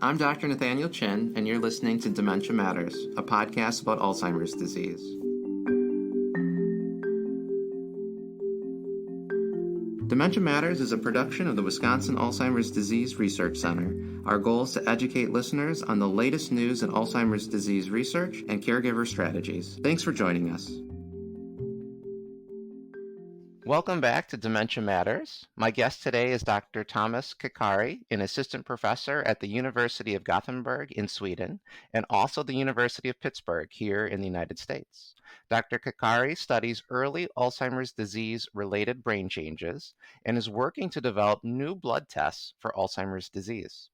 I'm Dr. Nathaniel Chin, and you're listening to Dementia Matters, a podcast about Alzheimer's disease. Dementia Matters is a production of the Wisconsin Alzheimer's Disease Research Center. Our goal is to educate listeners on the latest news in Alzheimer's disease research and caregiver strategies. Thanks for joining us. Welcome back to Dementia Matters. My guest today is Dr. Thomas Karikari, an assistant professor at the University of Gothenburg in Sweden, and also the University of Pittsburgh here in the United States. Dr. Karikari studies early Alzheimer's disease-related brain changes and is working to develop new blood tests for Alzheimer's disease.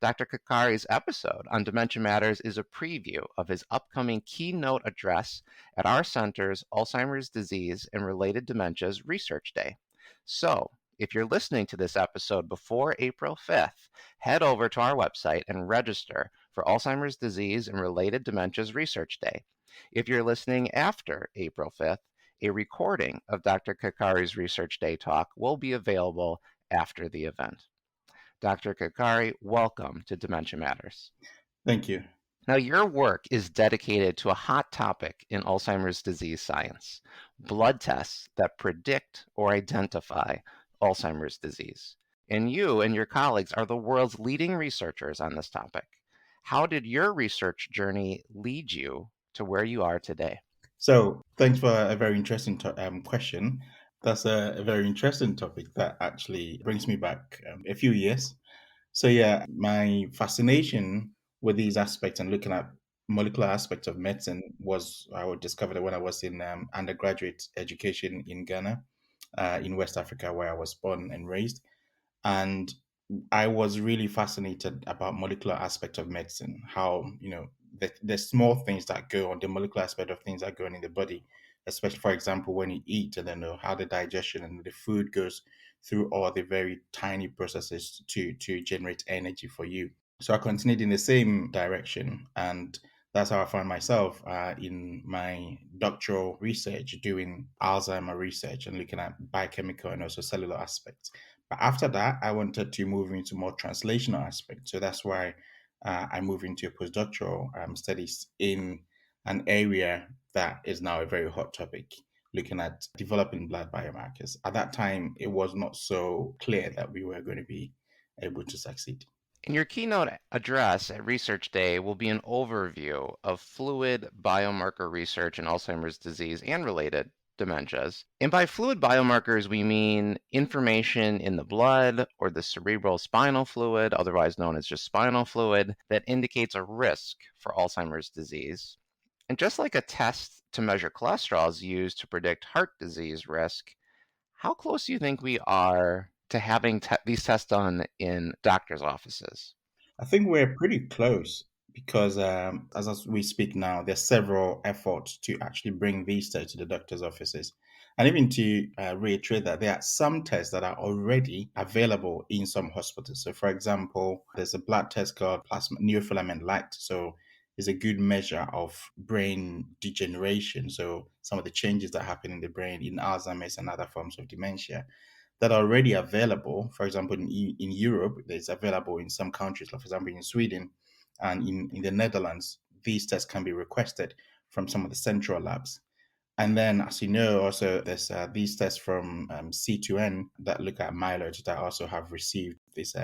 Dr. Karikari's episode on Dementia Matters is a preview of his upcoming keynote address at our center's Alzheimer's Disease and Related Dementias Research Day. So, if you're listening to this episode before April 5th, head over to our website and register for Alzheimer's Disease and Related Dementias Research Day. If you're listening after April 5th, a recording of Dr. Karikari's Research Day talk will be available after the event. Dr. Karikari, welcome to Dementia Matters. Thank you. Now, your work is dedicated to a hot topic in Alzheimer's disease science, blood tests that predict or identify Alzheimer's disease. And you and your colleagues are the world's leading researchers on this topic. How did your research journey lead you to where you are today? So, thanks for a very interesting question. That's a very interesting topic that actually brings me back a few years. So yeah, my fascination with these aspects and looking at molecular aspects of medicine I discovered it when I was in undergraduate education in Ghana, in West Africa, where I was born and raised. And I was really fascinated about molecular aspect of medicine, how, the small things that go on, the molecular aspect of things that go on in the body, especially, for example, when you eat and then how the digestion and the food goes through all the very tiny processes to generate energy for you. So I continued in the same direction, and that's how I found myself in my doctoral research doing Alzheimer research and looking at biochemical and also cellular aspects. But after that, I wanted to move into more translational aspects. So that's why I moved into postdoctoral studies in an area that is now a very hot topic, looking at developing blood biomarkers. At that time, it was not so clear that we were going to be able to succeed. In your keynote address at Research Day will be an overview of fluid biomarker research in Alzheimer's disease and related dementias. And by fluid biomarkers, we mean information in the blood or the cerebral spinal fluid, otherwise known as just spinal fluid, that indicates a risk for Alzheimer's disease. And just like a test to measure cholesterol is used to predict heart disease risk, how close do you think we are to having these tests done in doctors' offices? I think we're pretty close because as we speak now, there's several efforts to actually bring these tests to the doctor's offices. And even to reiterate that there are some tests that are already available in some hospitals. So, for example, there's a blood test called plasma neurofilament light. So, it's a good measure of brain degeneration. So, some of the changes that happen in the brain in Alzheimer's and other forms of dementia that are already available. For example, in Europe, it's available in some countries, like for example, in Sweden and in the Netherlands, these tests can be requested from some of the central labs. And then, as you know, also there's these tests from C2N that look at amyloid that also have received this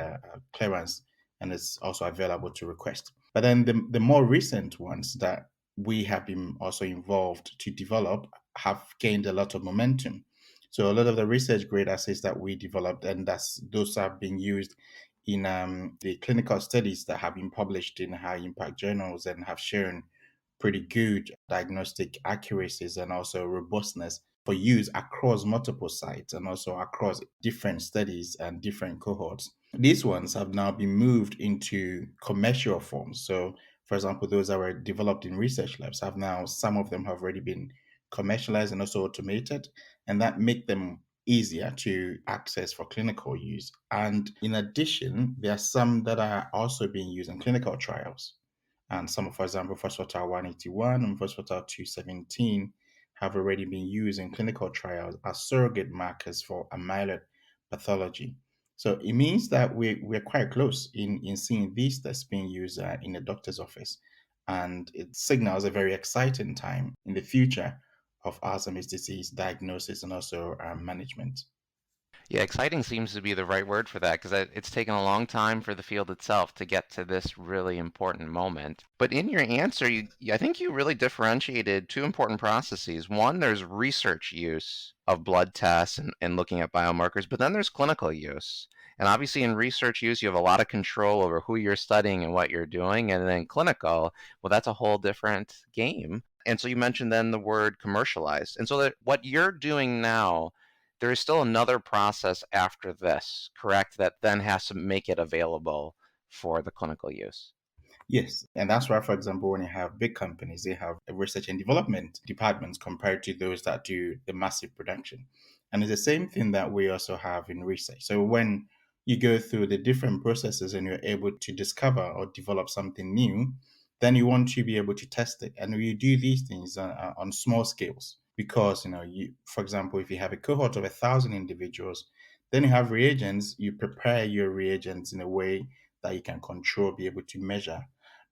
clearance and it's also available to request. But then the more recent ones that we have been also involved to develop have gained a lot of momentum. So a lot of the research grade assays that we developed, and those have been used in the clinical studies that have been published in high impact journals and have shown pretty good diagnostic accuracies and also robustness for use across multiple sites and also across different studies and different cohorts. These ones have now been moved into commercial forms. So, for example, those that were developed in research labs some of them have already been commercialized and also automated, and that make them easier to access for clinical use. And in addition, there are some that are also being used in clinical trials. And some, for example, phosphotal 181 and phosphotal 217 have already been used in clinical trials as surrogate markers for amyloid pathology. So it means that we're quite close in seeing these tests being used in a doctor's office. And it signals a very exciting time in the future of Alzheimer's disease diagnosis and also management. Yeah, exciting seems to be the right word for that because it's taken a long time for the field itself to get to this really important moment. But in your answer, I think you really differentiated two important processes. One, there's research use of blood tests and looking at biomarkers, but then there's clinical use. And obviously, in research use, you have a lot of control over who you're studying and what you're doing. And then clinical, well, that's a whole different game. And so you mentioned then the word commercialized. And so that what you're doing now, there is still another process after this, correct? That then has to make it available for the clinical use. Yes, and that's why, for example, when you have big companies, they have a research and development departments compared to those that do the massive production. And it's the same thing that we also have in research. So when you go through the different processes and you're able to discover or develop something new, then you want to be able to test it. And you do these things on small scales because, for example, if you have a cohort of 1,000 individuals, then you have reagents, you prepare your reagents in a way that you can control, be able to measure.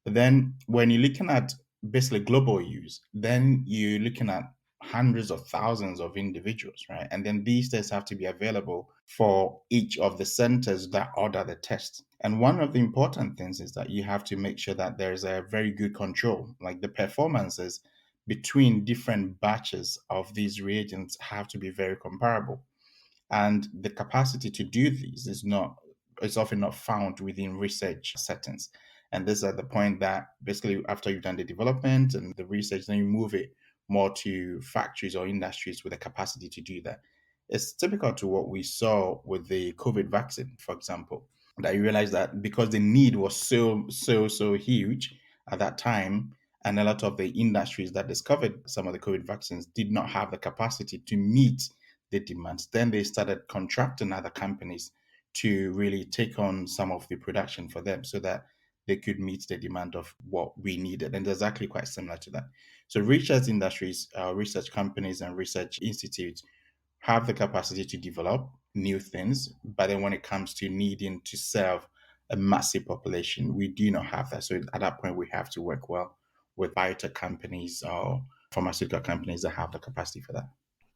But then when you're looking at basically global use, then you're looking at hundreds of thousands of individuals, right? And then these tests have to be available for each of the centers that order the test. And one of the important things is that you have to make sure that there's a very good control, like the performances between different batches of these reagents have to be very comparable. And the capacity to do these is often not found within research settings. And this is at the point that basically after you've done the development and the research, then you move it more to factories or industries with the capacity to do that. It's typical to what we saw with the COVID vaccine, for example, that you realize that because the need was so huge at that time, and a lot of the industries that discovered some of the COVID vaccines did not have the capacity to meet the demands. Then they started contracting other companies to really take on some of the production for them so that they could meet the demand of what we needed. And it's actually quite similar to that. So research industries, research companies, and research institutes have the capacity to develop new things, but then when it comes to needing to serve a massive population, we do not have that. So at that point, we have to work well with biotech companies or pharmaceutical companies that have the capacity for that.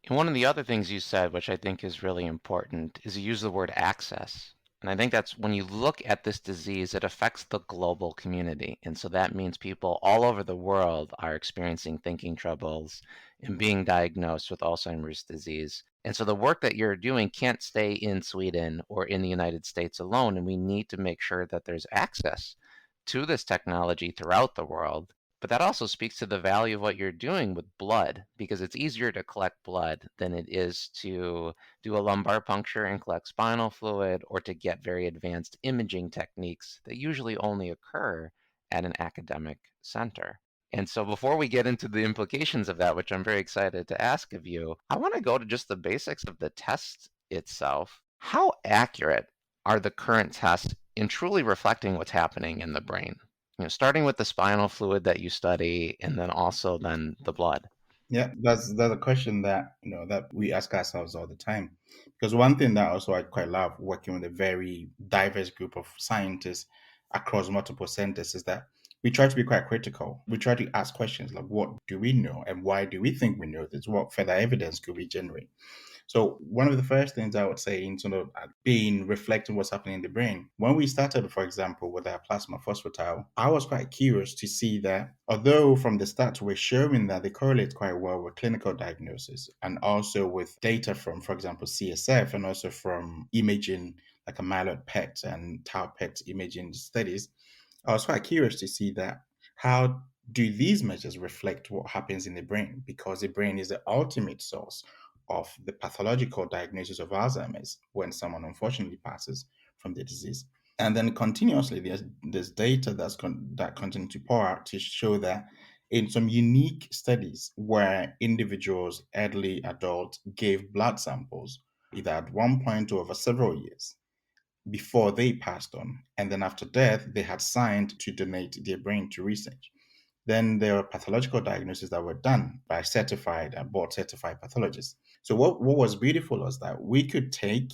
And one of the other things you said, which I think is really important, is you use the word access. And I think that's when you look at this disease, it affects the global community. And so that means people all over the world are experiencing thinking troubles and being diagnosed with Alzheimer's disease. And so the work that you're doing can't stay in Sweden or in the United States alone. And we need to make sure that there's access to this technology throughout the world. But that also speaks to the value of what you're doing with blood, because it's easier to collect blood than it is to do a lumbar puncture and collect spinal fluid or to get very advanced imaging techniques that usually only occur at an academic center. And so before we get into the implications of that, which I'm very excited to ask of you, I want to go to just the basics of the test itself. How accurate are the current tests in truly reflecting what's happening in the brain? Starting with the spinal fluid that you study and then also then the blood. Yeah, that's a question that that we ask ourselves all the time. Because one thing that also I quite love working with a very diverse group of scientists across multiple centers is that we try to be quite critical. We try to ask questions like, what do we know, and why do we think we know this? What further evidence could we generate? So one of the first things I would say in sort of being reflecting what's happening in the brain, when we started, for example, with our plasma phosphatile, I was quite curious to see that although from the start we're showing that they correlate quite well with clinical diagnosis and also with data from, for example, CSF and also from imaging like a myeloid PET and tau PET imaging studies, I was quite curious to see that how do these measures reflect what happens in the brain? Because the brain is the ultimate source of the pathological diagnosis of Alzheimer's when someone unfortunately passes from the disease. And then continuously, there's data that continue to pour out to show that in some unique studies where individuals, elderly adults, gave blood samples either at one point or over several years before they passed on. And then after death, they had signed to donate their brain to research. Then there were pathological diagnoses that were done by certified and board certified pathologists. So what was beautiful was that we could take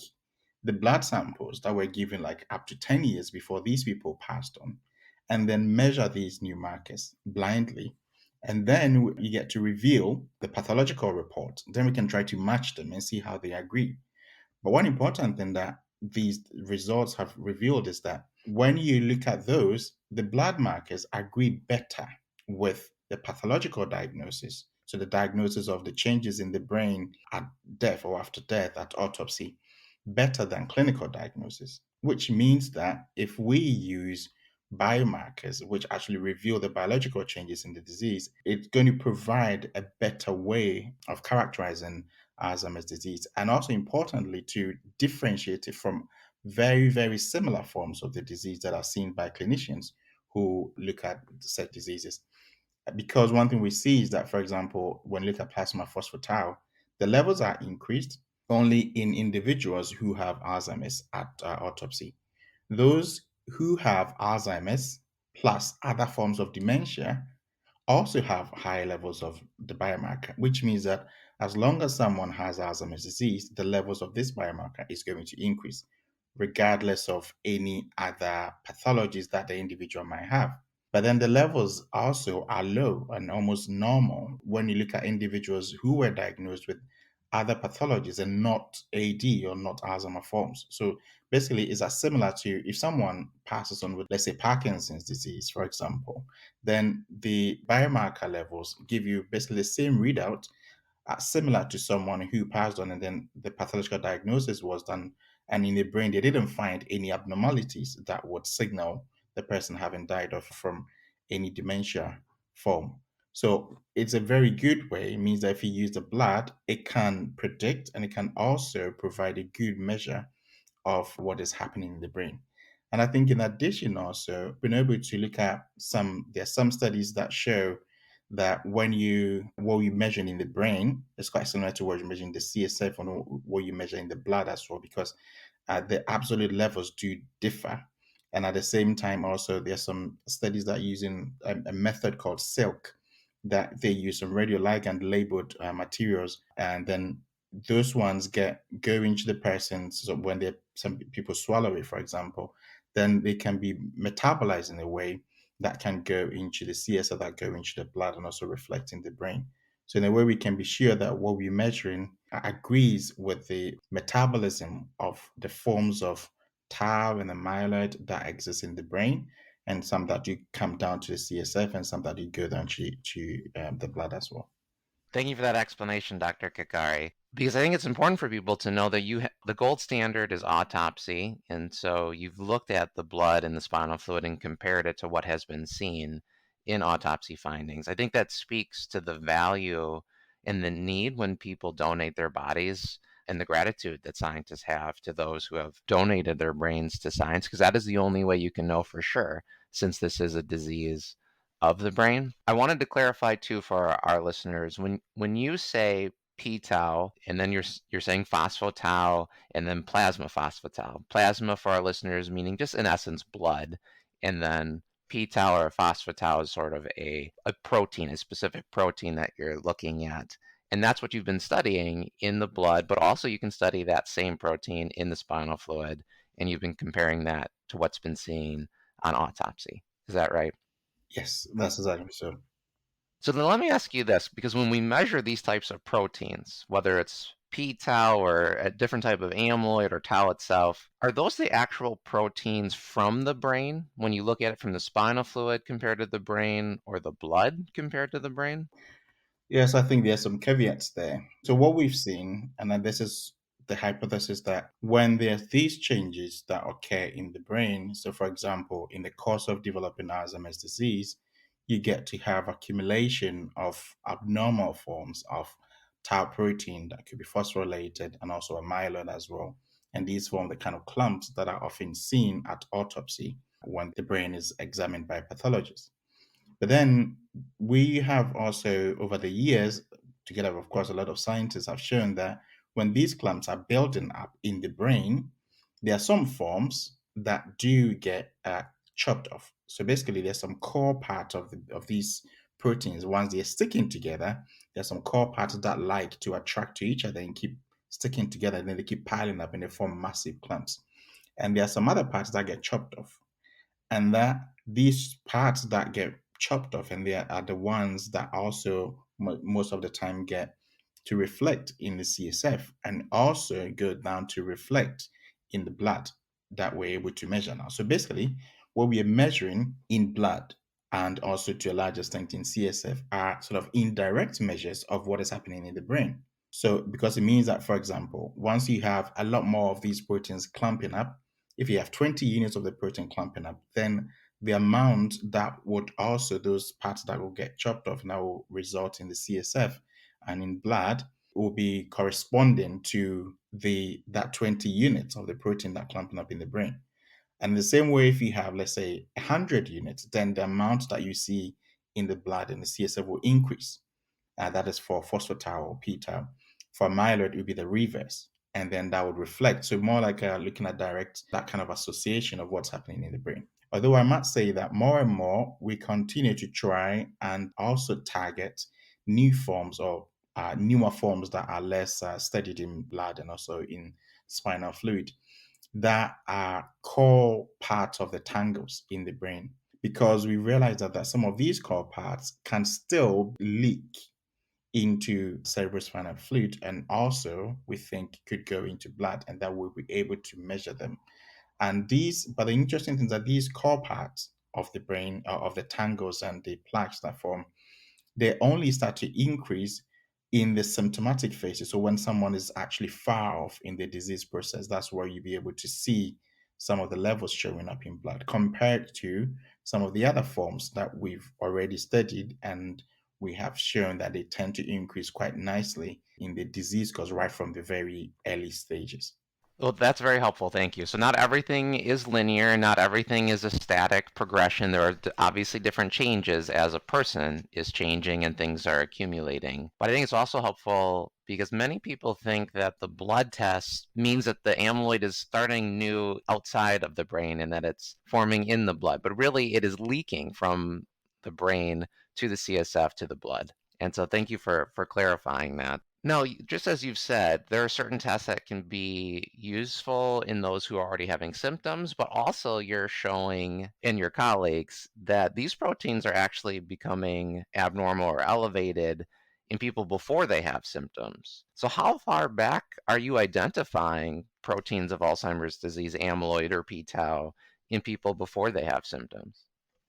the blood samples that were given like up to 10 years before these people passed on, and then measure these new markers blindly. And then you get to reveal the pathological report. Then we can try to match them and see how they agree. But one important thing that these results have revealed is that when you look at those, the blood markers agree better with the pathological diagnosis. So the diagnosis of the changes in the brain at death or after death at autopsy, better than clinical diagnosis, which means that if we use biomarkers which actually reveal the biological changes in the disease, it's going to provide a better way of characterizing Alzheimer's disease, and also importantly, to differentiate it from very, very similar forms of the disease that are seen by clinicians who look at said diseases. Because one thing we see is that, for example, when you look at plasma phosphatide, the levels are increased only in individuals who have Alzheimer's at autopsy. Those who have Alzheimer's plus other forms of dementia also have high levels of the biomarker, which means that as long as someone has Alzheimer's disease, the levels of this biomarker is going to increase, regardless of any other pathologies that the individual might have. But then the levels also are low and almost normal when you look at individuals who were diagnosed with other pathologies and not AD or not Alzheimer forms. So basically, it's as similar to if someone passes on with, let's say, Parkinson's disease, for example, then the biomarker levels give you basically the same readout, similar to someone who passed on and then the pathological diagnosis was done. And in the brain, they didn't find any abnormalities that would signal the person having died of from any dementia form. So it's a very good way. It means that if you use the blood, it can predict and it can also provide a good measure of what is happening in the brain. And I think in addition, also being able to look at there are some studies that show that what you measure in the brain is quite similar to what you measure in the CSF and what you measure in the blood as well, because the absolute levels do differ. And at the same time, also, there's some studies that are using a method called silk, that they use some radioligand labeled materials, and then those ones go into the person. So when some people swallow it, for example, then they can be metabolized in a way that can go into the CSF, that go into the blood, and also reflect in the brain. So in a way, we can be sure that what we're measuring agrees with the metabolism of the forms of tau and the amyloid that exist in the brain, and some that do come down to the CSF, and some that do go down to the blood as well. Thank you for that explanation, Dr. Kakari, because I think it's important for people to know that the gold standard is autopsy, and so you've looked at the blood and the spinal fluid and compared it to what has been seen in autopsy findings. I think that speaks to the value and the need when people donate their bodies and the gratitude that scientists have to those who have donated their brains to science, because that is the only way you can know for sure, since this is a disease of the brain. I wanted to clarify too for our listeners, when you say p-tau and then you're saying phospho-tau and then plasma phospho-tau. Plasma for our listeners meaning just in essence blood, and then p-tau or phospho-tau is sort of a protein, a specific protein that you're looking at. And that's what you've been studying in the blood, but also you can study that same protein in the spinal fluid, and you've been comparing that to what's been seen on autopsy. Is that right? Yes, that's exactly so. So then let me ask you this, because when we measure these types of proteins, whether it's p-tau or a different type of amyloid or tau itself, are those the actual proteins from the brain when you look at it from the spinal fluid compared to the brain or the blood compared to the brain? Yes, I think there's some caveats there. So what we've seen, and then this is the hypothesis, that when there's these changes that occur in the brain, so for example, in the course of developing Alzheimer's disease, you get to have accumulation of abnormal forms of tau protein that could be phosphorylated and also amyloid as well. And these form the kind of clumps that are often seen at autopsy when the brain is examined by pathologists. But then we have also, over the years, together, of course, a lot of scientists have shown that when these clumps are building up in the brain, there are some forms that do get chopped off. So basically, there's some core part of these proteins. Once they're sticking together, there's some core parts that like to attract to each other and keep sticking together, and then they keep piling up and they form massive clumps. And there are some other parts that get chopped off, and that these parts that get chopped off, and they are the ones that also most of the time get to reflect in the CSF and also go down to reflect in the blood that we're able to measure now. So basically, what we are measuring in blood and also to a large extent in CSF are sort of indirect measures of what is happening in the brain. So, because it means that, for example, once you have a lot more of these proteins clumping up, if you have 20 units of the protein clumping up, then the amount that would also, those parts that will get chopped off now will result in the CSF and in blood will be corresponding to that 20 units of the protein that clumping up in the brain. And the same way, if you have, let's say, 100 units, then the amount that you see in the blood and the CSF will increase. That is for phosphatide or p-tau. For amyloid, it would be the reverse. And then that would reflect. So more like looking at direct, that kind of association of what's happening in the brain. Although I might say that more and more, we continue to try and also target new forms or newer forms that are less studied in blood and also in spinal fluid that are core parts of the tangles in the brain, because we realize that some of these core parts can still leak into cerebrospinal fluid, and also we think could go into blood, and that we'll be able to measure them. And these, but the interesting thing is that these core parts of the brain, of the tangles and the plaques that form, they only start to increase in the symptomatic phases. So when someone is actually far off in the disease process, that's where you'll be able to see some of the levels showing up in blood compared to some of the other forms that we've already studied, and we have shown that they tend to increase quite nicely in the disease cause right from the very early stages. Well, that's very helpful. Thank you. So not everything is linear, not everything is a static progression. There are obviously different changes as a person is changing and things are accumulating. But I think it's also helpful because many people think that the blood test means that the amyloid is starting new outside of the brain and that it's forming in the blood. But really, it is leaking from the brain to the CSF to the blood. And so thank you for clarifying that. No, just as you've said, there are certain tests that can be useful in those who are already having symptoms, but also you're showing in your colleagues that these proteins are actually becoming abnormal or elevated in people before they have symptoms. So how far back are you identifying proteins of Alzheimer's disease, amyloid or p-tau, in people before they have symptoms?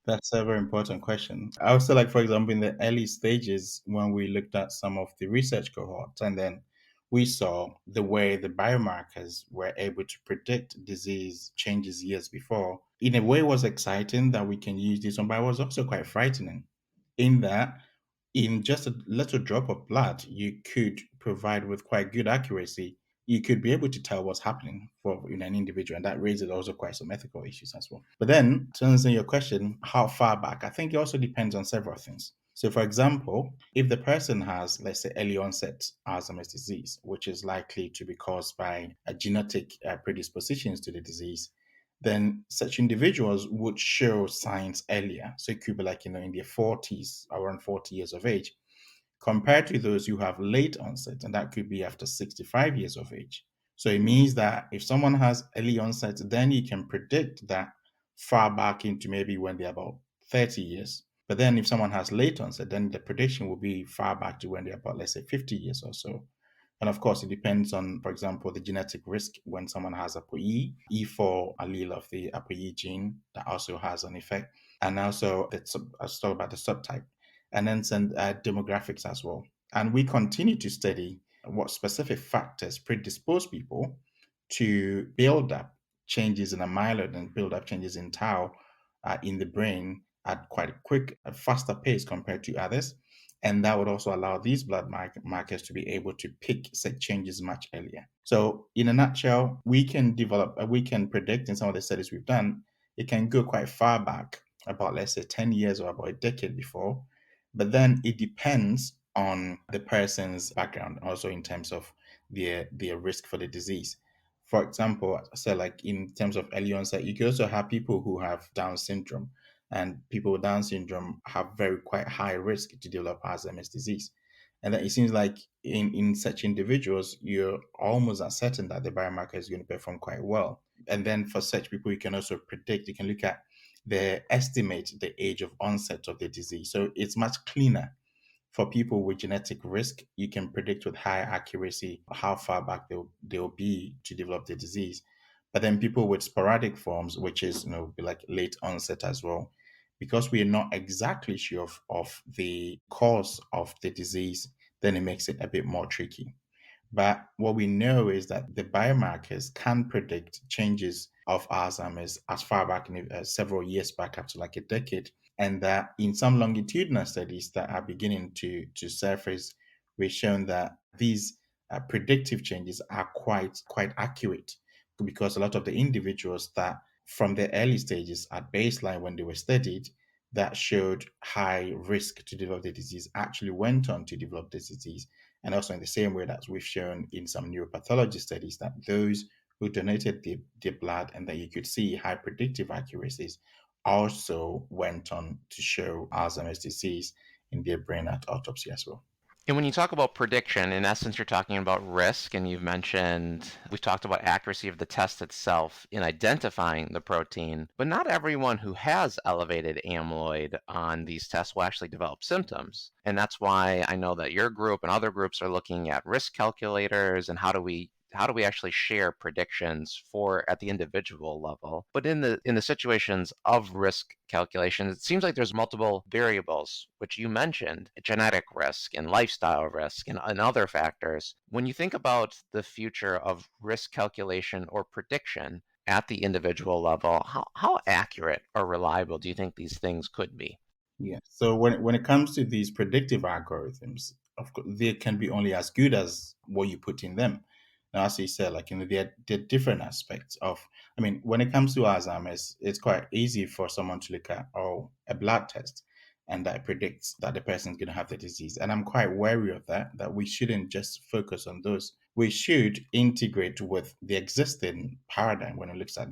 That's a very important question. I would say, like, for example, in the early stages, when we looked at some of the research cohorts, and then we saw the way the biomarkers were able to predict disease changes years before, in a way, it was exciting that we can use this one, but it was also quite frightening in that in just a little drop of blood, you could provide with quite good accuracy. You could be able to tell what's happening for an individual, and that raises also quite some ethical issues as well. But then, to answer your question, how far back? I think it also depends on several things. So, for example, if the person has, let's say, early onset Alzheimer's disease, which is likely to be caused by a genetic predispositions to the disease, then such individuals would show signs earlier. So it could be like, in their 40s, around 40 years of age, compared to those who have late onset, and that could be after 65 years of age. So it means that if someone has early onset, then you can predict that far back into maybe when they're about 30 years. But then if someone has late onset, then the prediction will be far back to when they're about, let's say, 50 years or so. And of course, it depends on, for example, the genetic risk when someone has ApoE, E4 allele of the ApoE gene that also has an effect. And also, I was talking about the subtype. And then some demographics as well. And we continue to study what specific factors predispose people to build up changes in amyloid and build up changes in tau in the brain at quite a faster pace compared to others. And that would also allow these blood markers to be able to pick such changes much earlier. So, in a nutshell, we can predict in some of the studies we've done, it can go quite far back, about, let's say, 10 years or about a decade before. But then it depends on the person's background, also in terms of their risk for the disease. For example, so like in terms of early onset, you can also have people who have Down syndrome, and people with Down syndrome have very quite high risk to develop Alzheimer's disease. And then it seems like in such individuals, you're almost as certain that the biomarker is going to perform quite well. And then for such people, you can also predict, you can look at estimate the age of onset of the disease. So it's much cleaner. For people with genetic risk, you can predict with high accuracy how far back they'll be to develop the disease. But then people with sporadic forms, which is like late onset as well, because we are not exactly sure of the cause of the disease, then it makes it a bit more tricky. But what we know is that the biomarkers can predict changes of Alzheimer's as far back in several years back, up to like a decade. And that in some longitudinal studies that are beginning to surface, we've shown that these predictive changes are quite accurate, because a lot of the individuals that from the early stages at baseline when they were studied that showed high risk to develop the disease actually went on to develop the disease. And also in the same way that we've shown in some neuropathology studies that those who donated the blood and that you could see high predictive accuracies also went on to show Alzheimer's disease in their brain at autopsy as well. And when you talk about prediction, in essence, you're talking about risk, and we've talked about accuracy of the test itself in identifying the protein, but not everyone who has elevated amyloid on these tests will actually develop symptoms. And that's why I know that your group and other groups are looking at risk calculators and how do we actually share predictions for at the individual level. But in the situations of risk calculations, it seems like there's multiple variables, which you mentioned, genetic risk and lifestyle risk and other factors. When you think about the future of risk calculation or prediction at the individual level, how accurate or reliable do you think these things could be? Yeah. So when it comes to these predictive algorithms, of course, they can be only as good as what you put in them. Now, as you said, like there are different aspects of. I mean, when it comes to Alzheimer's, it's quite easy for someone to look at a blood test, and that predicts that the person's going to have the disease. And I'm quite wary of that. That we shouldn't just focus on those. We should integrate with the existing paradigm when it looks at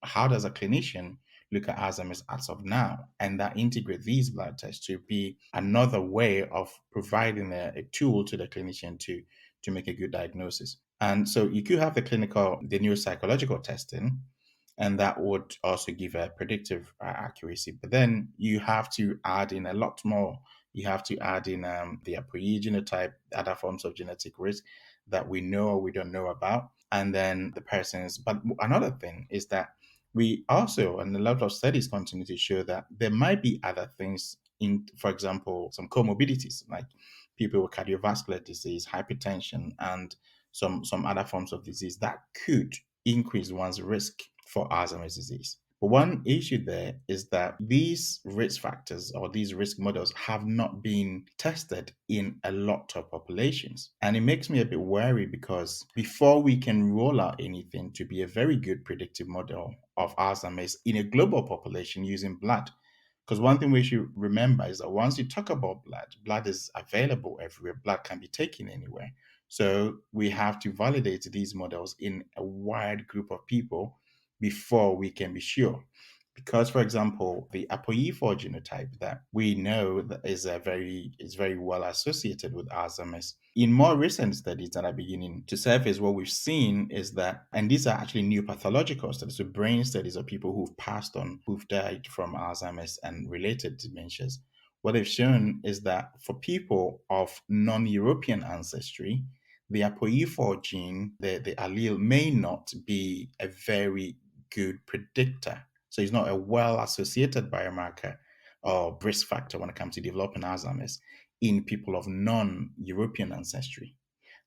how does a clinician look at Alzheimer's as of now, and that integrate these blood tests to be another way of providing a tool to the clinician to make a good diagnosis. And so you could have the neuropsychological testing, and that would also give a predictive accuracy. But then you have to add in a lot more. You have to add in the ApoE genotype, other forms of genetic risk that we know or we don't know about, and then the person's. But another thing is that we also, and a lot of studies continue to show that there might be other things in, for example, some comorbidities like people with cardiovascular disease, hypertension, and some other forms of disease that could increase one's risk for Alzheimer's disease. But one issue there is that these risk factors or these risk models have not been tested in a lot of populations. And it makes me a bit wary because before we can roll out anything to be a very good predictive model of Alzheimer's in a global population using blood, because one thing we should remember is that once you talk about blood is available everywhere, blood can be taken anywhere. So we have to validate these models in a wide group of people before we can be sure. Because, for example, the ApoE4 genotype that we know that is very well associated with Alzheimer's. In more recent studies that are beginning to surface, what we've seen is that, and these are actually new pathological studies, so brain studies of people who've passed on, who've died from Alzheimer's and related dementias. What they've shown is that for people of non-European ancestry, the ApoE4 gene, the allele, may not be a very good predictor. So it's not a well associated biomarker or risk factor when it comes to developing Alzheimer's in people of non European ancestry.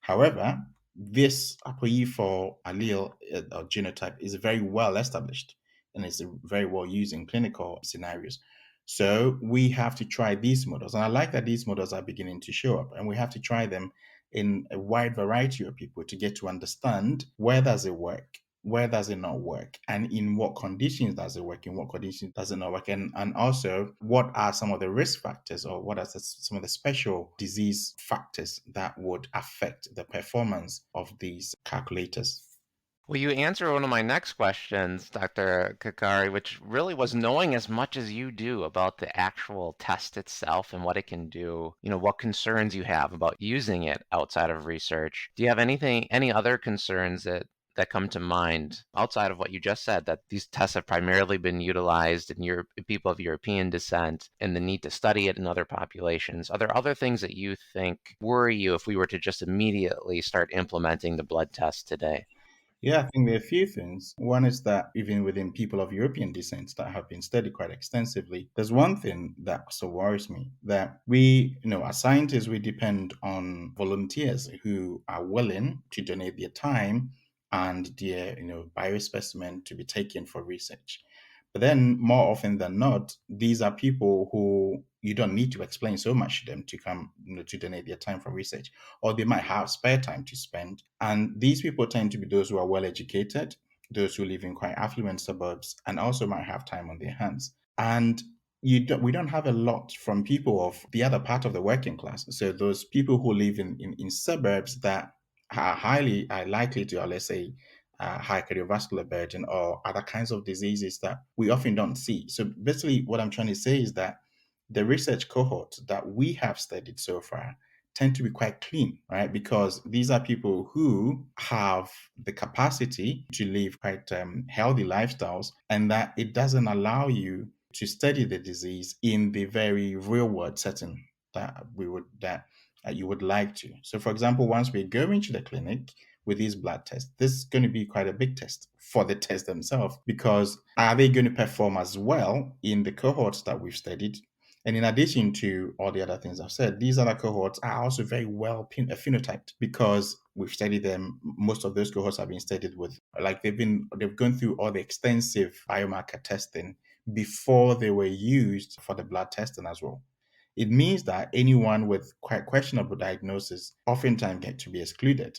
However, this ApoE4 allele or genotype is very well established and is very well used in clinical scenarios. So we have to try these models. And I like that these models are beginning to show up, and we have to try them in a wide variety of people to get to understand where does it work, where does it not work, and in what conditions does it work, in what conditions does it not work, and also what are some of the risk factors or what are some of the special disease factors that would affect the performance of these calculators. Well, you answer one of my next questions, Dr. Kakari, which really was knowing as much as you do about the actual test itself and what it can do, what concerns you have about using it outside of research. Do you have any other concerns that come to mind outside of what you just said, that these tests have primarily been utilized in people of European descent and the need to study it in other populations? Are there other things that you think worry you if we were to just immediately start implementing the blood test today? Yeah, I think there are a few things. One is that even within people of European descent that have been studied quite extensively, there's one thing that also worries me, that we, as scientists, we depend on volunteers who are willing to donate their time and their, biospecimen to be taken for research. But then more often than not, these are people who you don't need to explain so much to them to come, to donate their time for research, or they might have spare time to spend. And these people tend to be those who are well educated, those who live in quite affluent suburbs, and also might have time on their hands. And we don't have a lot from people of the other part of the working class. So those people who live in suburbs that are likely to, or let's say, high cardiovascular burden or other kinds of diseases that we often don't see. So basically, what I'm trying to say is that the research cohort that we have studied so far tend to be quite clean, right? Because these are people who have the capacity to live quite healthy lifestyles, and that it doesn't allow you to study the disease in the very real world setting that you would like to. So, for example, once we go into the clinic with these blood tests, this is going to be quite a big test for the test themselves, because are they going to perform as well in the cohorts that we've studied? And in addition to all the other things I've said, these other cohorts are also very well phenotyped, because we've studied them. Most of those cohorts have been studied with, like, they've gone through all the extensive biomarker testing before they were used for the blood testing as well. It means that anyone with quite questionable diagnosis oftentimes get to be excluded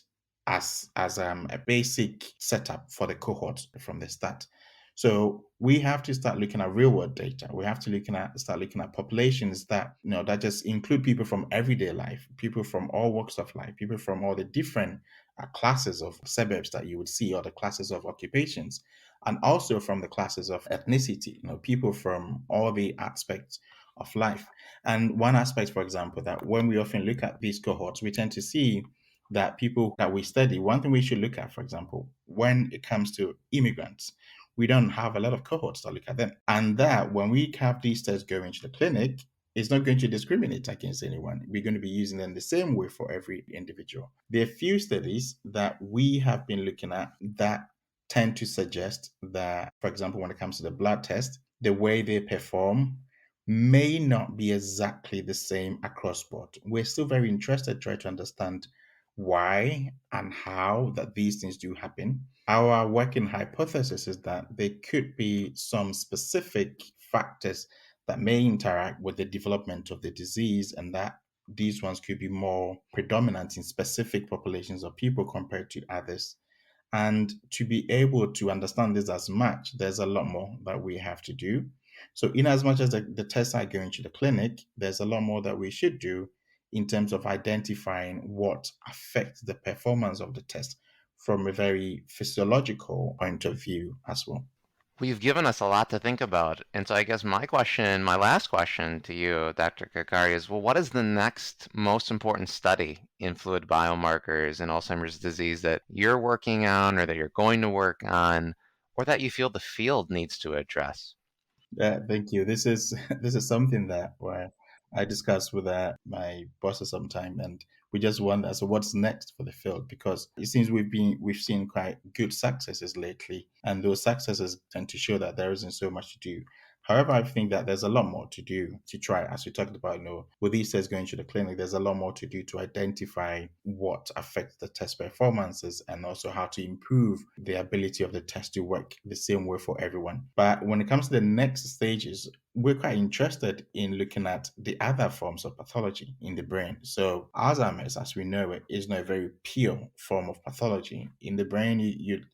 as a basic setup for the cohort from the start. So we have to start looking at real world data. We have to start looking at populations that that just include people from everyday life, people from all walks of life, people from all the different classes of suburbs that you would see, or the classes of occupations, and also from the classes of ethnicity. People from all the aspects of life. And one aspect, for example, that when we often look at these cohorts, we tend to see that people that we study, one thing we should look at, for example, when it comes to immigrants, we don't have a lot of cohorts that look at them. And that when we have these tests going to the clinic, it's not going to discriminate against anyone. We're going to be using them the same way for every individual. There are few studies that we have been looking at that tend to suggest that, for example, when it comes to the blood test, the way they perform may not be exactly the same across board. We're still very interested to try to understand why and how that these things do happen. Our working hypothesis is that there could be some specific factors that may interact with the development of the disease, and that these ones could be more predominant in specific populations of people compared to others. And to be able to understand this as much, there's a lot more that we have to do. So, in as much as the tests are going to the clinic, there's a lot more that we should do in terms of identifying what affects the performance of the test from a very physiological point of view as well. Well, you've given us a lot to think about. And so I guess my last question to you, Dr. Kakari, is, well, what is the next most important study in fluid biomarkers in Alzheimer's disease that you're working on, or that you're going to work on, or that you feel the field needs to address? Thank you. This is this is something that where I discussed with my bosses sometime, and we just wonder, so what's next for the field, because it seems we've seen quite good successes lately, and those successes tend to show that there isn't so much to do. However, I think that there's a lot more to do to try, as we talked about, with these tests going to the clinic, there's a lot more to do to identify what affects the test performances, and also how to improve the ability of the test to work the same way for everyone. But when it comes to the next stages, we're quite interested in looking at the other forms of pathology in the brain. So Alzheimer's, as we know it, is not a very pure form of pathology. In the brain,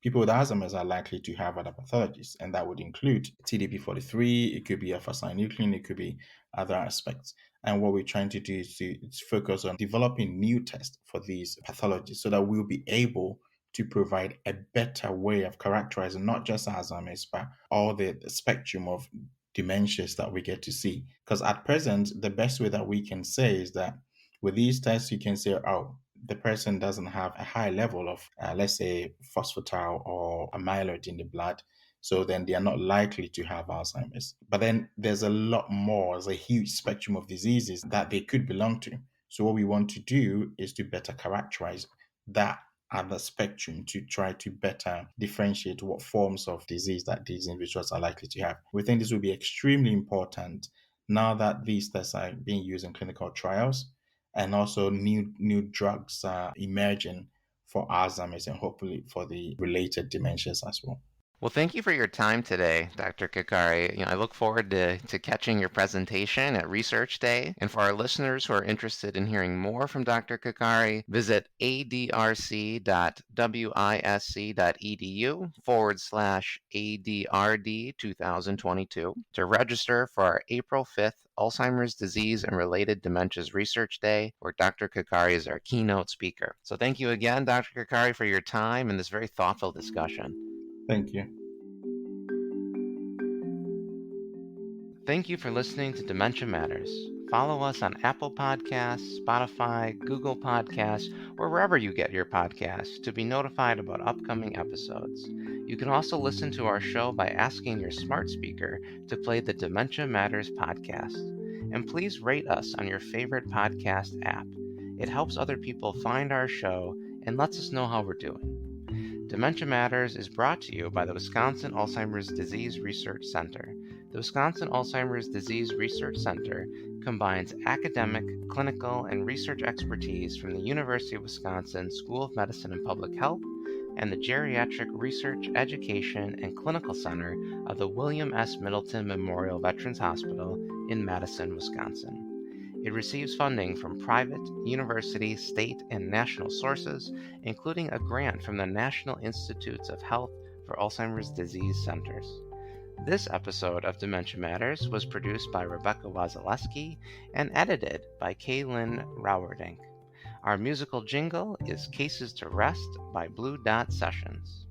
people with Alzheimer's are likely to have other pathologies, and that would include TDP-43, it could be alpha-synuclein, it could be other aspects. And what we're trying to do is to focus on developing new tests for these pathologies, so that we'll be able to provide a better way of characterizing not just Alzheimer's, but all the spectrum of dementias that we get to see. Because at present, the best way that we can say is that with these tests, you can say, oh, the person doesn't have a high level of, let's say, phosphatile or amyloid in the blood. So then they are not likely to have Alzheimer's. But then there's a lot more, there's a huge spectrum of diseases that they could belong to. So what we want to do is to better characterize that other spectrum to try to better differentiate what forms of disease that these individuals are likely to have. We think this will be extremely important now that these tests are being used in clinical trials and also new drugs are emerging for Alzheimer's and hopefully for the related dementias as well. Well, thank you for your time today, Dr. Kakari. I look forward to catching your presentation at Research Day. And for our listeners who are interested in hearing more from Dr. Kakari, visit adrc.wisc.edu/ADRD 2022 to register for our April 5th Alzheimer's Disease and Related Dementias Research Day, where Dr. Kakari is our keynote speaker. So thank you again, Dr. Kakari, for your time and this very thoughtful discussion. Thank you. Thank you for listening to Dementia Matters. Follow us on Apple Podcasts, Spotify, Google Podcasts, or wherever you get your podcasts to be notified about upcoming episodes. You can also listen to our show by asking your smart speaker to play the Dementia Matters podcast. And please rate us on your favorite podcast app. It helps other people find our show and lets us know how we're doing. Dementia Matters is brought to you by the Wisconsin Alzheimer's Disease Research Center. The Wisconsin Alzheimer's Disease Research Center combines academic, clinical, and research expertise from the University of Wisconsin School of Medicine and Public Health and the Geriatric Research, Education, and Clinical Center of the William S. Middleton Memorial Veterans Hospital in Madison, Wisconsin. It receives funding from private, university, state, and national sources, including a grant from the National Institutes of Health for Alzheimer's Disease Centers. This episode of Dementia Matters was produced by Rebecca Wazaleski and edited by Kaylin Rauerdink. Our musical jingle is Cases to Rest by Blue Dot Sessions.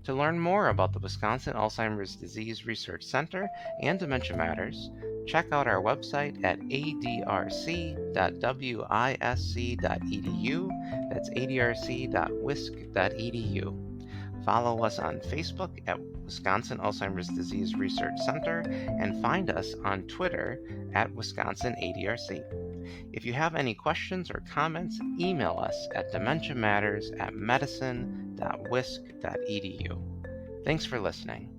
To learn more about the Wisconsin Alzheimer's Disease Research Center and Dementia Matters, check out our website at adrc.wisc.edu. That's adrc.wisc.edu. Follow us on Facebook at Wisconsin Alzheimer's Disease Research Center and find us on Twitter at Wisconsin ADRC. If you have any questions or comments, email us at dementiamatters@medicine.wisc.edu. Thanks for listening.